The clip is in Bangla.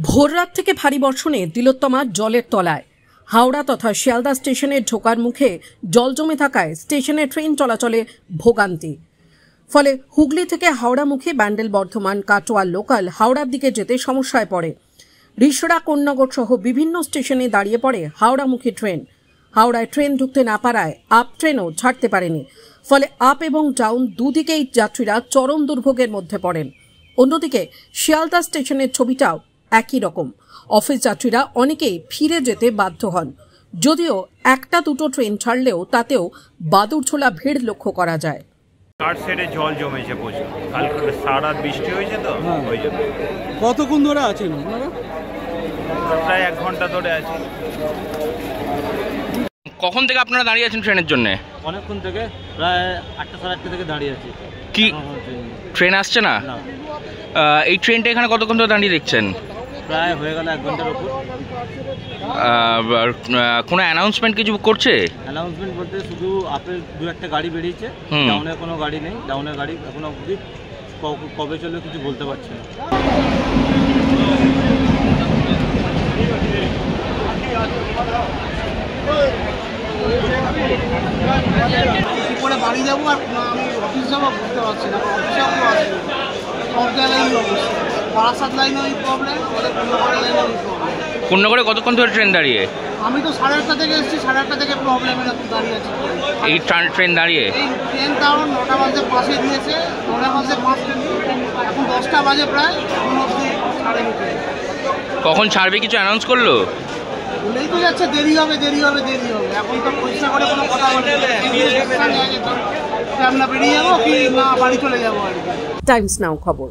ভোররাত থেকে ভারী বর্ষণে তিলোত্তমা জলের তলায়। হাওড়া তথা শিয়ালদা স্টেশনের ঢোকার মুখে জল জমে থাকায় স্টেশনে ট্রেন চলাচলে ভোগান্তি। ফলে হুগলি থেকে হাওড়ামুখী ব্যান্ডেল বর্ধমান কাটোয়া লোকাল হাওড়ার দিকে যেতে সমস্যায় পড়ে। রিষড়া কোন্নগর সহ বিভিন্ন স্টেশনে দাঁড়িয়ে পড়ে হাওড়ামুখী ট্রেন। হাওড়ায় ট্রেন ঢুকতে না পারায় আপ ট্রেনও ছাড়তে পারেনি। ফলে আপ এবং ডাউন দুদিকেই যাত্রীরা চরম দুর্ভোগের মধ্যে পড়েন। অন্যদিকে শিয়ালদা স্টেশনের ছবিটাও একই রকম। অফিস যাত্রীরা অনেকেই ফিরে যেতে বাধ্য হন। যদিও একটা দুটো ট্রেন ছাড়লেও তাতেও বাদুড়ঝোলা ভিড় লক্ষ্য করা যায়। কার সেটে জল জমেছে প্রচুর, কালকে সারা বৃষ্টি হয়েছে তো ওই জন্য। কতক্ষণ ধরে আছেন আপনারা? প্রায় 1 ঘন্টা ধরে আছি। কখন থেকে আপনারা দাঁড়িয়ে আছেন ট্রেনের জন্য? অনেকক্ষণ থেকে, প্রায় 8টা সাড়ে 8টা থেকে দাঁড়িয়ে আছি। কি ট্রেন আসছে না? এই ট্রেনটা এখানে কতক্ষণ ধরে দাঁড়িয়ে দেখছেন? প্রায় হয়ে গেল 1 ঘন্টার উপর। কোনো অ্যানাউন্সমেন্ট কিছু করছে? অ্যানাউন্সমেন্ট বলতে শুধু আপেল 2-1টা গাড়ি বেরিয়েছে, ডাউনের কোনো গাড়ি নেই। ডাউনের গাড়ি এখনো অবধি কবে চলবে কিছু বলতে পারছে না। কি করে বাড়ি যাবো আর আমি অফিস যাবো বুঝতে পারছি না। অফিসেও আসি সব জায়গায় অবস্থা। বারাসাত লাইনে ওই প্রবলেম, ওদের কোন্নগরের লাইনে ওই প্রবলেম। কোন্নগরে কতক্ষণ ধরে ট্রেন দাঁড়িয়ে? আমি তো 8:30 থেকে এসেছি, 8:30 থেকে প্রবলেমে দাঁড়িয়ে আছি। এই ট্রেন দাঁড়িয়ে? এই ট্রেন তাও 9টা বাজে পাশে দিয়েছে, 9টা বাজে 5 ট্রেন, এখন 10টা বাজে প্রায়, এখন অবধি ছাড়েনি ট্রেন। কখন ছাড়বে কিছু অ্যানাউন্স করলো? বলেই তো যাচ্ছে দেরি হবে দেরি হবে দেরি হবে। এখন তো পরিষ্কার করে কোনো কথা বলে আমরা বেরিয়ে যাবো কি না বাড়ি চলে যাবো আর কি। টাইমস নাও খবর।